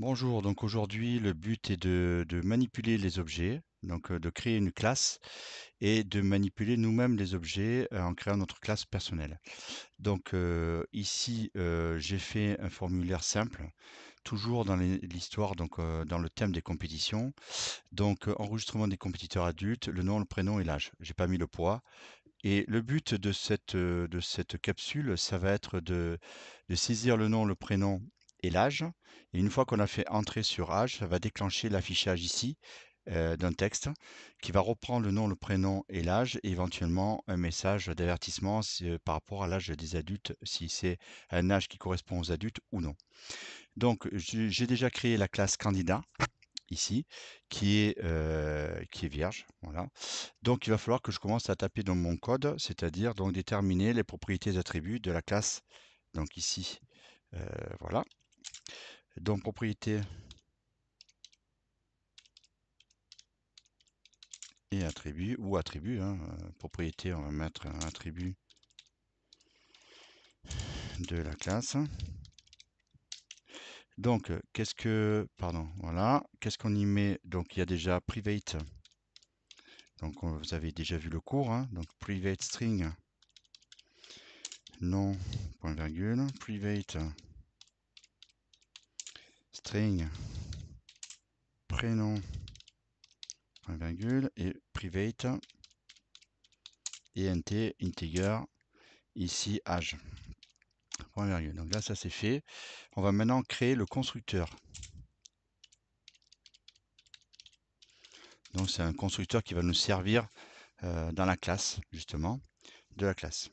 Bonjour, donc aujourd'hui le but est de manipuler les objets, donc de créer une classe et de manipuler nous-mêmes les objets en créant notre classe personnelle. Donc ici j'ai fait un formulaire simple, toujours dans l'histoire, donc dans le thème des compétitions. Donc enregistrement des compétiteurs adultes, le nom, le prénom et l'âge. J'ai pas mis le poids. Et le but de cette capsule, ça va être de saisir le nom, le prénom et l'âge. Et une fois qu'on a fait entrer sur âge, ça va déclencher l'affichage ici d'un texte qui va reprendre le nom, le prénom et l'âge et éventuellement un message d'avertissement par rapport à l'âge des adultes, si c'est un âge qui correspond aux adultes ou non. Donc j'ai déjà créé la classe candidat ici, qui est vierge, voilà. Donc il va falloir que je commence à taper dans mon code, c'est-à-dire donc déterminer les propriétés et attributs de la classe. Donc ici, voilà. Donc propriété et attribut, ou attribut, hein. Propriété, on va mettre un attribut de la classe. Donc pardon, voilà, qu'est-ce qu'on y met? Donc il y a déjà private. Donc vous avez déjà vu le cours, hein. Donc private string, nom, point virgule, private string, prénom, point virgule, et private, int, integer, ici âge, point virgule. Donc là, ça c'est fait. On va maintenant créer le constructeur. Donc c'est un constructeur qui va nous servir dans la classe, justement, de la classe.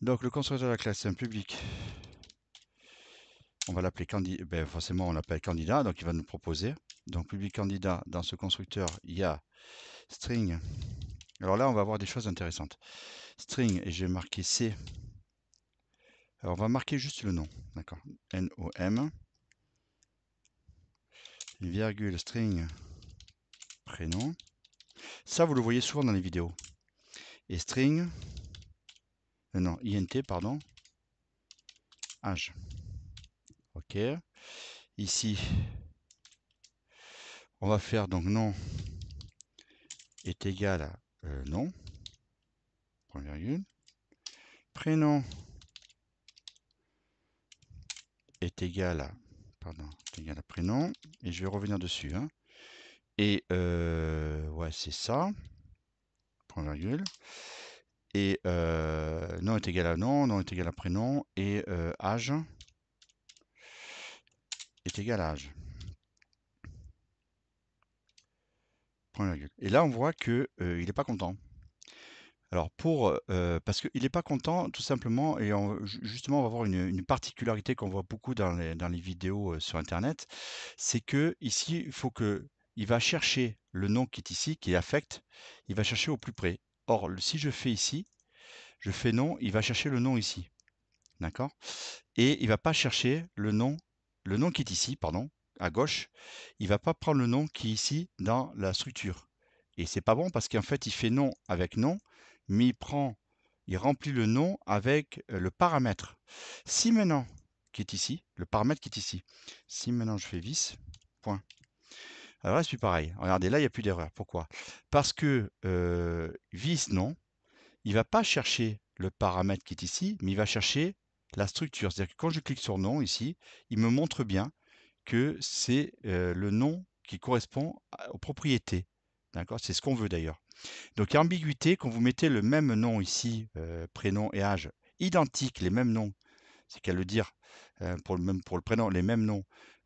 Donc le constructeur de la classe, c'est un public. On va l'appeler candidat, ben, forcément on l'appelle candidat, donc il va nous proposer. Donc public candidat, dans ce constructeur, il y a string. Alors là, on va avoir des choses intéressantes. String, et je vais marquer C. Alors on va marquer juste le nom, d'accord. Nom, virgule string prénom. Ça, vous le voyez souvent dans les vidéos. Et string, non, int, pardon, âge. OK. Ici, on va faire donc nom est égal à nom, point virgule. Prénom est égal à, pardon, est égal à prénom. Et je vais revenir dessus, hein. Et ouais, c'est ça, point virgule. Et nom est égal à nom est égal à prénom, et âge est égal à âge. Point virgule. Et là, on voit que il n'est pas content. Alors parce qu'il n'est pas content tout simplement, et justement on va voir une particularité qu'on voit beaucoup dans les vidéos sur internet, c'est que ici il va chercher le nom qui est ici, qui est affect, il va chercher au plus près. Or si je fais ici, je fais nom, il va chercher le nom ici, d'accord? Et il va pas chercher le nom qui est ici, pardon, à gauche, il va pas prendre le nom qui est ici dans la structure. Et c'est pas bon parce qu'en fait il fait nom avec nom, mais il remplit le nom avec le paramètre. Si maintenant, qui est ici, le paramètre qui est ici, si maintenant je fais vis, point. Alors là c'est pareil. Regardez, là il n'y a plus d'erreur. Pourquoi? Parce que vis non, il va pas chercher le paramètre qui est ici, mais il va chercher la structure. C'est-à-dire que quand je clique sur nom ici, il me montre bien que c'est le nom qui correspond aux propriétés. D'accord? C'est ce qu'on veut d'ailleurs. Donc il y a ambiguïté quand vous mettez le même nom ici, prénom et âge, identiques, les mêmes noms, c'est qu'à le dire pour le prénom, les mêmes noms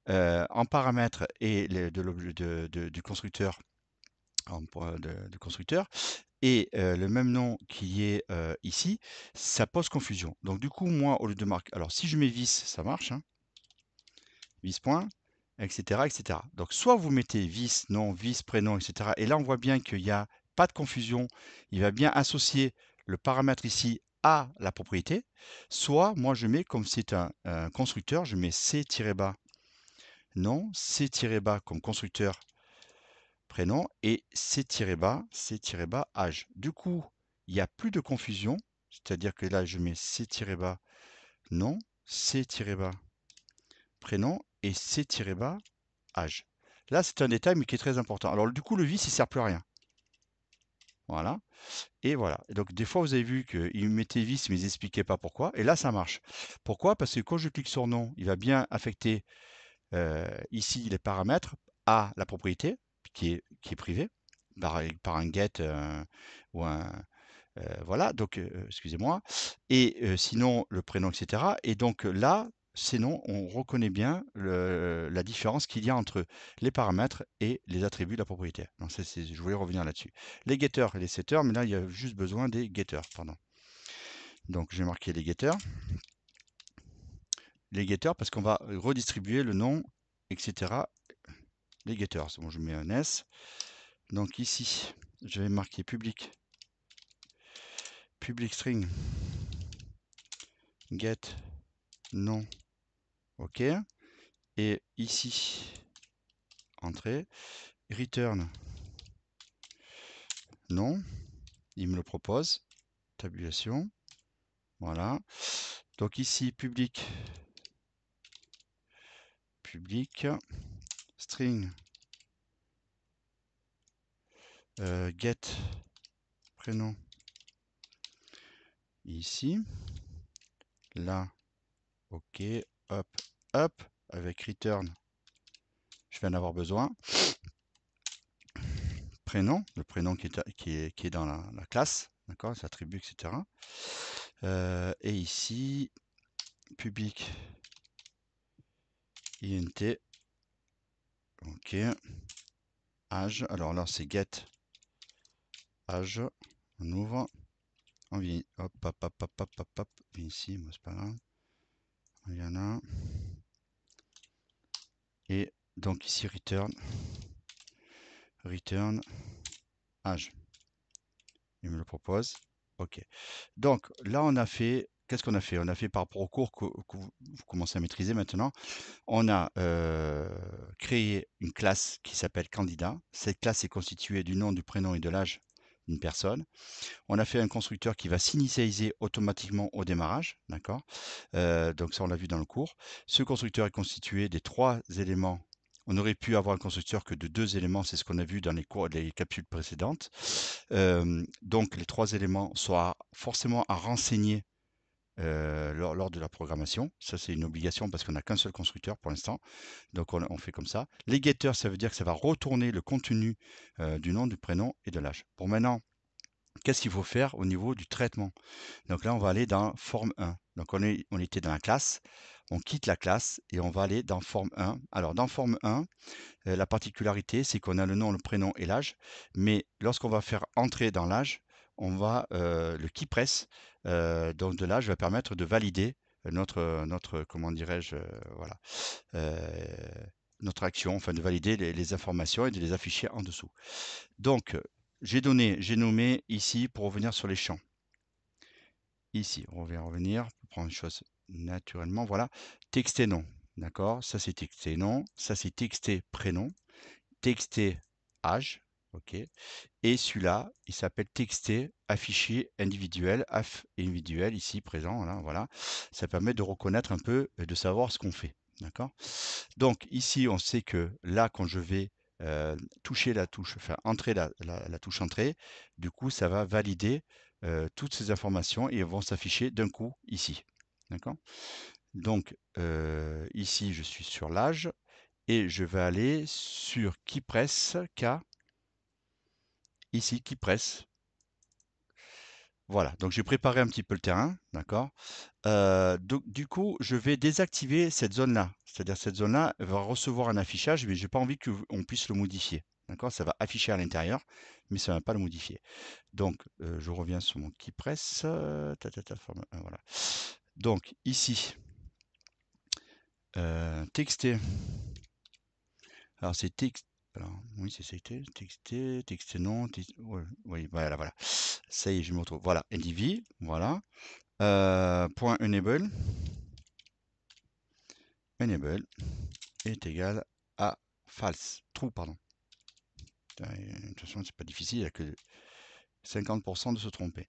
en paramètres et du constructeur, du constructeur, et le même nom qui est ici, ça pose confusion. Donc du coup, moi, au lieu de marquer, alors si je mets vis, ça marche, hein, vis point, etc., etc. Donc soit vous mettez vis, nom, vis, prénom, etc. Et là, on voit bien qu'il n'y a pas de confusion. Il va bien associer le paramètre ici à la propriété. Soit, moi, je mets, comme c'est un constructeur, je mets c-bas nom, c-bas comme constructeur prénom, et c-bas âge. Du coup, il n'y a plus de confusion, c'est-à-dire que là, je mets c-bas nom, c-bas prénom et c-bas âge. Là, c'est un détail, mais qui est très important. Alors, du coup, le vis, il ne sert plus à rien. Voilà. Et voilà. Et donc, des fois, vous avez vu qu'il mettait vis, mais il n'expliquait pas pourquoi. Et là, ça marche. Pourquoi? Parce que quand je clique sur nom, il va bien affecter ici les paramètres à la propriété qui est privée par un get ou un voilà. Donc, excusez-moi. Et sinon, le prénom, etc. Et donc là, sinon, on reconnaît bien la différence qu'il y a entre les paramètres et les attributs de la propriété. Donc, je voulais revenir là-dessus. Les getters et les setters, mais là, il y a juste besoin des getters, pardon. Donc, j'ai marqué les getters. Les getters, parce qu'on va redistribuer le nom, etc. Les getters. Bon, je mets un S. Donc ici, je vais marquer public string get nom. OK. Et ici, entrée, return non, il me le propose, tabulation, voilà. Donc ici, public string get prénom, ici, là, OK, hop, hop, avec return, je vais en avoir besoin. Prénom, le prénom qui est dans la classe, d'accord, ses attributs, etc. Et ici, public int, ok, âge, alors là c'est get âge, on ouvre, on vient, hop, hop, hop, hop, hop, hop, hop, ici, moi c'est pas grave, il y en a, et donc ici return âge, il me le propose, ok. Donc là on a fait, qu'est-ce qu'on a fait? On a fait par rapport au cours que vous commencez à maîtriser maintenant. On a créé une classe qui s'appelle candidat. Cette classe est constituée du nom, du prénom et de l'âge d'une personne. On a fait un constructeur qui va s'initialiser automatiquement au démarrage, d'accord? Donc ça, on l'a vu dans le cours. Ce constructeur est constitué des 3 éléments. On aurait pu avoir un constructeur que de 2 éléments, c'est ce qu'on a vu dans les capsules précédentes. Donc les 3 éléments sont forcément à renseigner lors de la programmation. Ça, c'est une obligation parce qu'on n'a qu'un seul constructeur pour l'instant. Donc, on fait comme ça. Les getters, ça veut dire que ça va retourner le contenu du nom, du prénom et de l'âge. Bon, maintenant, qu'est-ce qu'il faut faire au niveau du traitement? Donc là, on va aller dans forme 1. Donc, on était dans la classe. On quitte la classe et on va aller dans forme 1. Alors, dans forme 1, la particularité, c'est qu'on a le nom, le prénom et l'âge. Mais lorsqu'on va faire entrer dans l'âge, on va le keypress donc de l'âge va permettre de valider notre comment dirais-je, voilà, notre action, enfin de valider les informations et de les afficher en dessous. Donc, j'ai nommé ici pour revenir sur les champs. Ici, on va revenir pour prendre une chose naturellement. Voilà, texter nom. D'accord, ça c'est texter nom, ça c'est texter prénom, texter âge, ok. Et celui-là, il s'appelle texter affiché individuel, individuel ici présent, voilà. Ça permet de reconnaître un peu, de savoir ce qu'on fait, d'accord. Donc ici, on sait que là, quand je vais toucher la touche, enfin entrer la touche entrée, du coup, ça va valider toutes ces informations et elles vont s'afficher d'un coup ici, d'accord. Donc ici, je suis sur l'âge et je vais aller sur keypress, ici keypress. Voilà, donc j'ai préparé un petit peu le terrain, d'accord. Donc du coup, je vais désactiver cette zone-là. C'est-à-dire cette zone-là va recevoir un affichage, mais j'ai pas envie qu'on puisse le modifier. D'accord, ça va afficher à l'intérieur, mais ça ne va pas le modifier. Donc, je reviens sur mon keypress. Voilà. Donc ici, texter. Alors c'est texte. Alors, oui, c'est texter non, ouais, oui, voilà. Ça y est, je me retrouve. Voilà, NDV, voilà. Point enable est égal à false, true, pardon. De toute façon, c'est pas difficile, il n'y a que 50% de se tromper.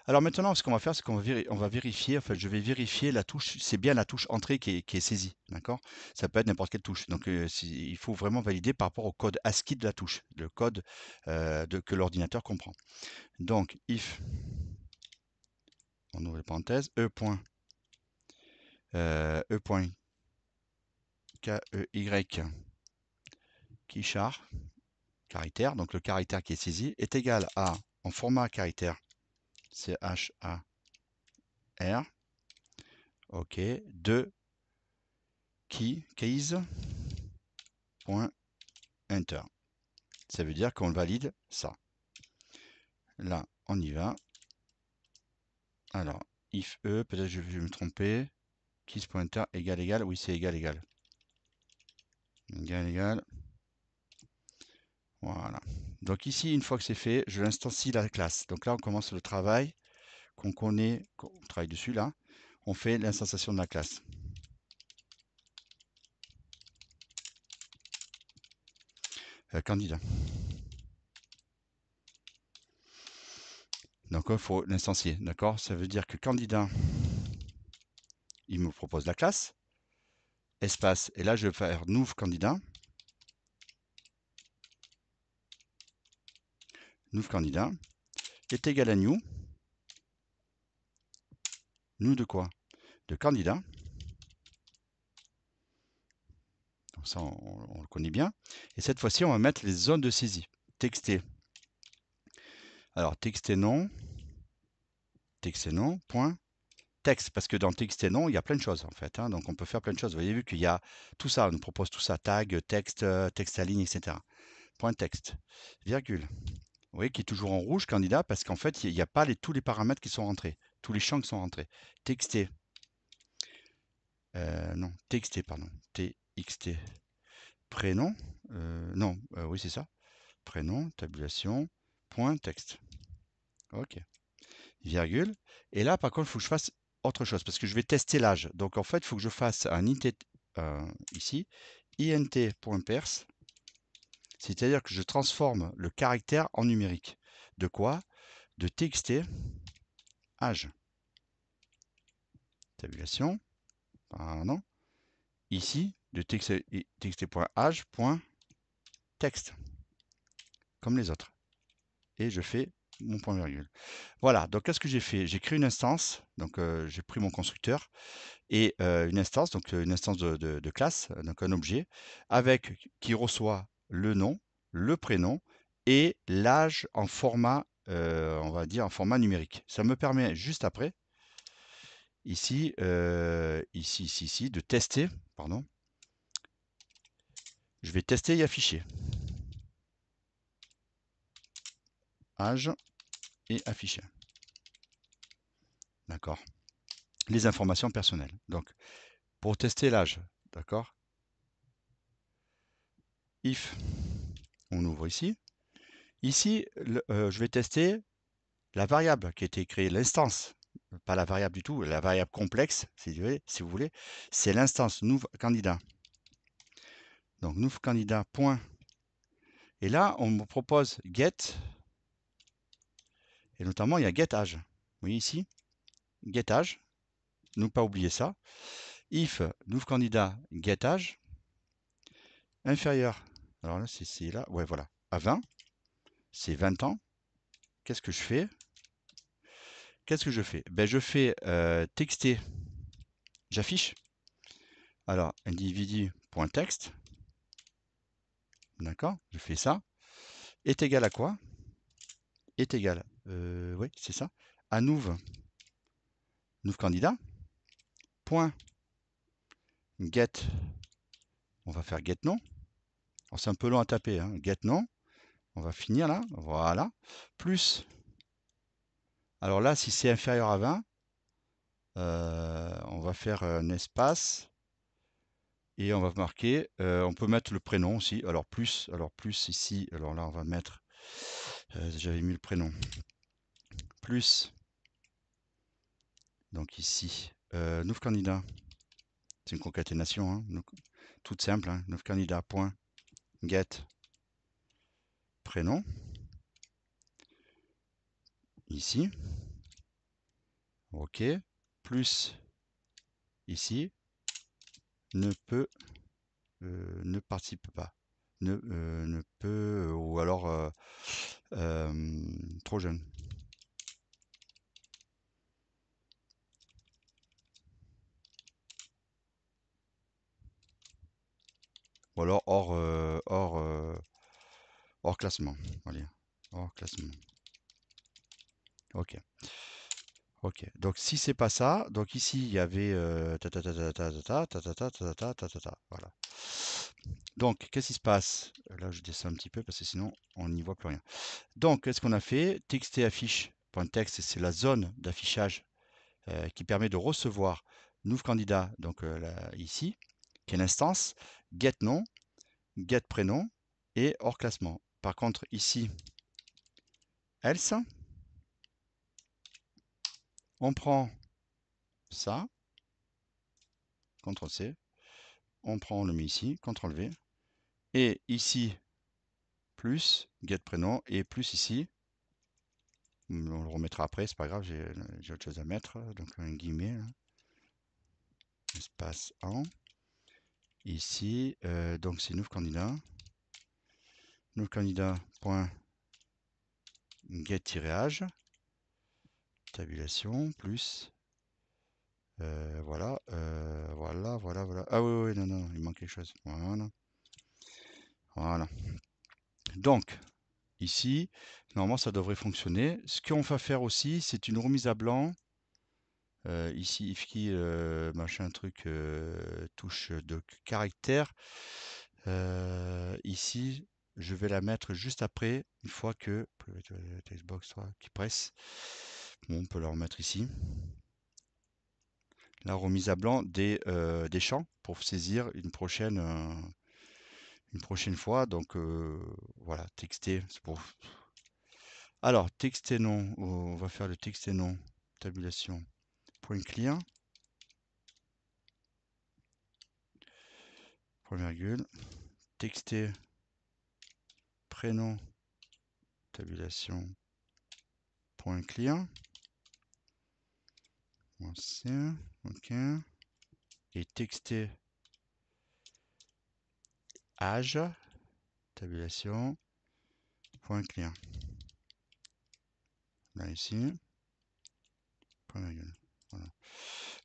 Alors maintenant, ce qu'on va faire, c'est qu'on va vérifier, enfin, je vais vérifier la touche, c'est bien la touche entrée qui est saisie, d'accord? Ça peut être n'importe quelle touche. Donc, il faut vraiment valider par rapport au code ASCII de la touche, le code que l'ordinateur comprend. Donc, if, on ouvre les parenthèses, e.key keychar, caractère, donc le caractère qui est saisi, est égal à, en format caractère, CHAR, ok, de keys.enter. Ça veut dire qu'on valide ça. Là, on y va. Alors, if peut-être je vais me tromper. Keys.enter égal, oui, c'est égal. Égal. Voilà. Donc ici, une fois que c'est fait, je instancie la classe. Donc là, on commence le travail qu'on connaît, on travaille dessus là. On fait l'instanciation de la classe. Candidat. Donc il faut l'instancier, d'accord? Ça veut dire que candidat, il me propose la classe, espace, et là je vais faire nouveau candidat. Nouveau candidat est égal à new. New de quoi? De candidat. Donc ça, on le connaît bien. Et cette fois-ci, on va mettre les zones de saisie. Texter. Alors, texter non, point. Texte, parce que dans texte et non, il y a plein de choses en fait. Hein, donc on peut faire plein de choses. Vous avez vu qu'il y a tout ça, on nous propose tout ça, tag, texte, texte à ligne, etc. Point texte, virgule. Vous voyez qui est toujours en rouge, candidat, parce qu'en fait, il n'y a pas tous les paramètres qui sont rentrés, tous les champs qui sont rentrés. Texter. Non, texter, pardon. TXT. Prénom. Non, oui, c'est ça. Prénom, tabulation, point texte. Ok. Virgule. Et là, par contre, il faut que je fasse autre chose parce que je vais tester l'âge. Donc, en fait, il faut que je fasse un int ici, int.perce, c'est-à-dire que je transforme le caractère en numérique. De quoi? De txt âge. Tabulation. Pardon. Ici, de txt.âge.texte. Comme les autres. Et je fais mon point virgule. Voilà, donc qu'est-ce que j'ai fait? J'ai créé une instance, donc j'ai pris mon constructeur, et une instance, donc une instance de classe, donc un objet, avec qui reçoit le nom, le prénom et l'âge en format, on va dire en format numérique. Ça me permet juste après, ici, ici, de tester, pardon. Je vais tester et afficher. Âge et afficher. D'accord. Les informations personnelles. Donc, pour tester l'âge, d'accord? If, on ouvre ici. Ici, je vais tester la variable qui a été créée, l'instance, pas la variable du tout, la variable complexe, si vous voulez, c'est l'instance nouveau candidat. Donc, nouveau candidat, point. Et là, on me propose get, et notamment, il y a get âge. Vous voyez ici, get âge, ne pas oublier ça. If, nouveau candidat, get âge, inférieur, alors là, c'est là, ouais, voilà, à 20, c'est 20 ans. Qu'est-ce que je fais? Ben, je fais texter, j'affiche. Alors, individu.text, d'accord, je fais ça, est égal à quoi? Est égal, oui, c'est ça, à nouveau candidat, point, get, on va faire get nom, c'est un peu long à taper, hein, get nom, on va finir là, voilà, plus, alors là, si c'est inférieur à 20, on va faire un espace, et on va marquer, on peut mettre le prénom aussi, alors plus ici, alors là, on va mettre, j'avais mis le prénom, plus, donc ici, nouveau candidat, c'est une concaténation, hein, donc, toute simple, hein, nouveau candidat, point, get, prénom, ici. OK. Plus ici. Ne participe pas. Ne peut, ou alors trop jeune. Ou alors hors classement. Allez, hors classement. OK. OK. Donc si c'est pas ça, donc ici il y avait voilà. Donc qu'est-ce qui se passe? Là je descends un petit peu parce que sinon on n'y voit plus rien. Donc qu'est-ce qu'on a fait? TXT affiche. .text, c'est la zone d'affichage qui permet de recevoir nouveau candidat, donc là, ici, qui est l'instance, get nom, get prénom et hors classement. Par contre, ici, else, on prend ça, CTRL-C, on prend, on le met ici, CTRL-V, et ici, plus, get prénom, et plus ici, on le remettra après, c'est pas grave, j'ai autre chose à mettre, donc un guillemet, là. Espace en, ici, donc c'est nouveau candidat, point get-age, tabulation, plus, voilà, voilà. Ah oui, oui, non, il manque quelque chose. Voilà. Donc, ici, normalement, ça devrait fonctionner. Ce qu'on va faire aussi, c'est une remise à blanc. Ici, ifki, machin truc, touche de caractère. Ici, je vais la mettre juste après, une fois que textbox qui presse. Bon, on peut la remettre ici. La remise à blanc des champs pour saisir une prochaine fois. Donc voilà, texter, c'est pour. Alors, texter non, on va faire le texter non, tabulation, point clear, point virgule, texter prénom, tabulation, point clear, ok, et texter âge, tabulation, point clear. Là ici, point virgule. Voilà.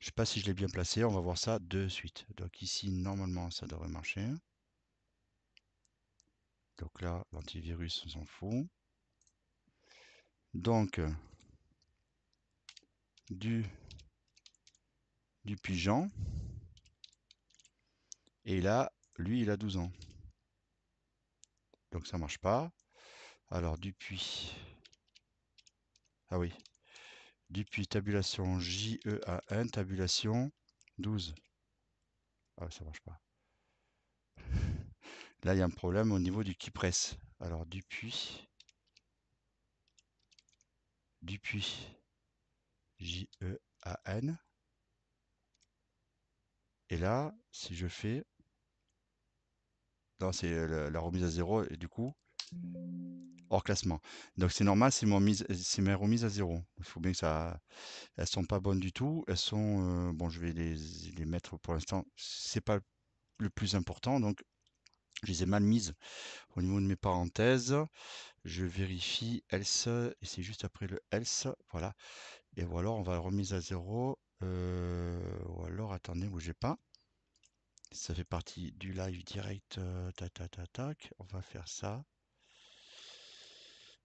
Je sais pas si je l'ai bien placé, on va voir ça de suite. Donc ici, normalement, ça devrait marcher. Donc là, l'antivirus, on s'en fout. Donc, du pigeon. Et là, lui, il a 12 ans. Donc ça marche pas. Alors, depuis. Ah oui. Depuis tabulation JEAN, tabulation 12. Ah, ça marche pas. Là, il y a un problème au niveau du qui presse. Alors, depuis JEAN. Et là, si je fais. Non, c'est la remise à 0 et du coup, hors classement. Donc c'est normal, c'est mes remises à 0. Il faut bien que ça. Elles sont pas bonnes du tout. Elles sont. Bon, je vais les mettre pour l'instant. C'est pas le plus important. Donc, je les ai mal mises au niveau de mes parenthèses. Je vérifie else et c'est juste après le else. Voilà. Et ou alors on va remise à 0. Ou alors attendez, bougez pas. Ça fait partie du live direct. Tac. On va faire ça.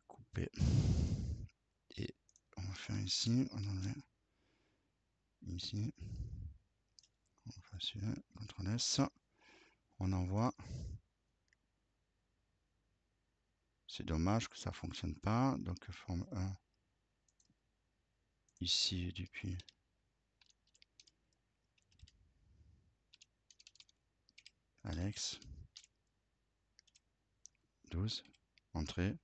Couper. Et on va faire ici. On enlève. Ici. On va faire celui-là. CTRL S. On envoie. C'est dommage que ça fonctionne pas. Donc forme 1. Ici depuis. Alex. 12. Entrée.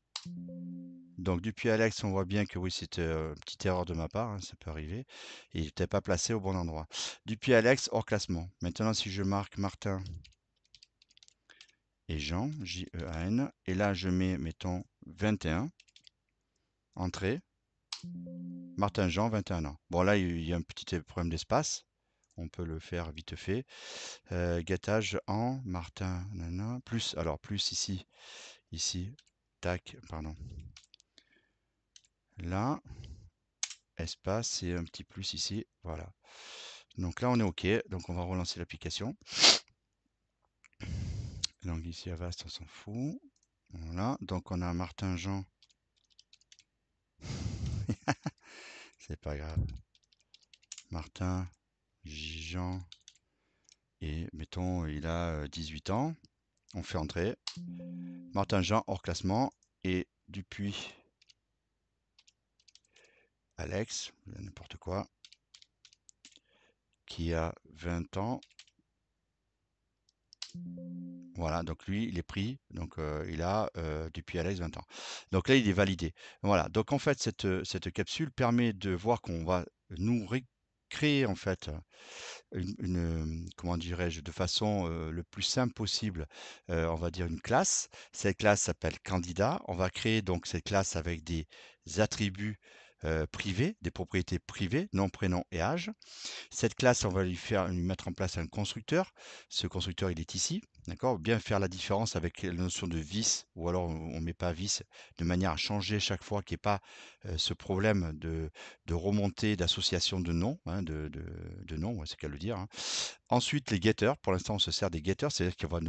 Donc depuis Alex, on voit bien que oui, c'était une petite erreur de ma part, hein, ça peut arriver. Et il n'était pas placé au bon endroit. Depuis Alex, hors classement. Maintenant, si je marque Martin et Jean, J-E-A-N, et là je mets, mettons, 21, entrée. Martin Jean, 21 ans. Bon, là, il y a un petit problème d'espace. On peut le faire vite fait. Gâtage en Martin, nana, plus, alors plus ici, ici, tac, pardon. Là, espace et un petit plus ici, voilà. Donc là, on est OK. Donc on va relancer l'application. Donc ici, Avast, on s'en fout. Voilà, donc on a Martin Jean. C'est pas grave. Martin Jean. Et mettons, il a 18 ans. On fait entrer. Martin Jean hors classement. Et Dupuis Alex, n'importe quoi, qui a 20 ans. Voilà, donc lui, il est pris. Donc il a Dupuis Alex 20 ans. Donc là, il est validé. Voilà, donc en fait, cette capsule permet de voir qu'on va nous créer en fait comment dirais-je, de façon le plus simple possible, on va dire une classe. Cette classe s'appelle candidat. On va créer donc cette classe avec des attributs privés, des propriétés privées, nom, prénom et âge. Cette classe, on va lui mettre en place un constructeur. Ce constructeur, il est ici. D'accord? Bien faire la différence avec la notion de vice, ou alors on ne met pas vice, de manière à changer chaque fois qu'il n'y ait pas ce problème de remontée d'association de noms, hein, de noms, ouais, c'est qu'à le dire, hein. Ensuite, les getters. Pour l'instant, on se sert des getters, c'est-à-dire qu'on va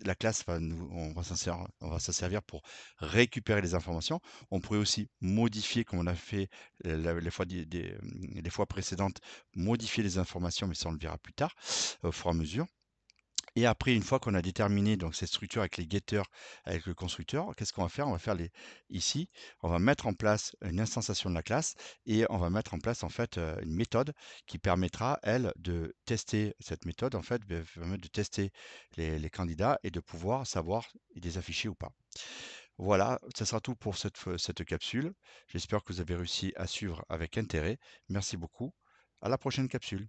la classe on va s'en servir pour récupérer les informations. On pourrait aussi modifier, comme on a fait les fois précédentes, modifier les informations, mais ça on le verra plus tard, au fur et à mesure. Et après, une fois qu'on a déterminé donc cette structure avec les getters, avec le constructeur, qu'est-ce qu'on va faire? On va faire ici, on va mettre en place une instanciation de la classe et on va mettre en place en fait une méthode qui permettra, elle, de tester cette méthode, en fait, va permettre de tester les candidats et de pouvoir savoir les afficher ou pas. Voilà, ça sera tout pour cette capsule. J'espère que vous avez réussi à suivre avec intérêt. Merci beaucoup. À la prochaine capsule.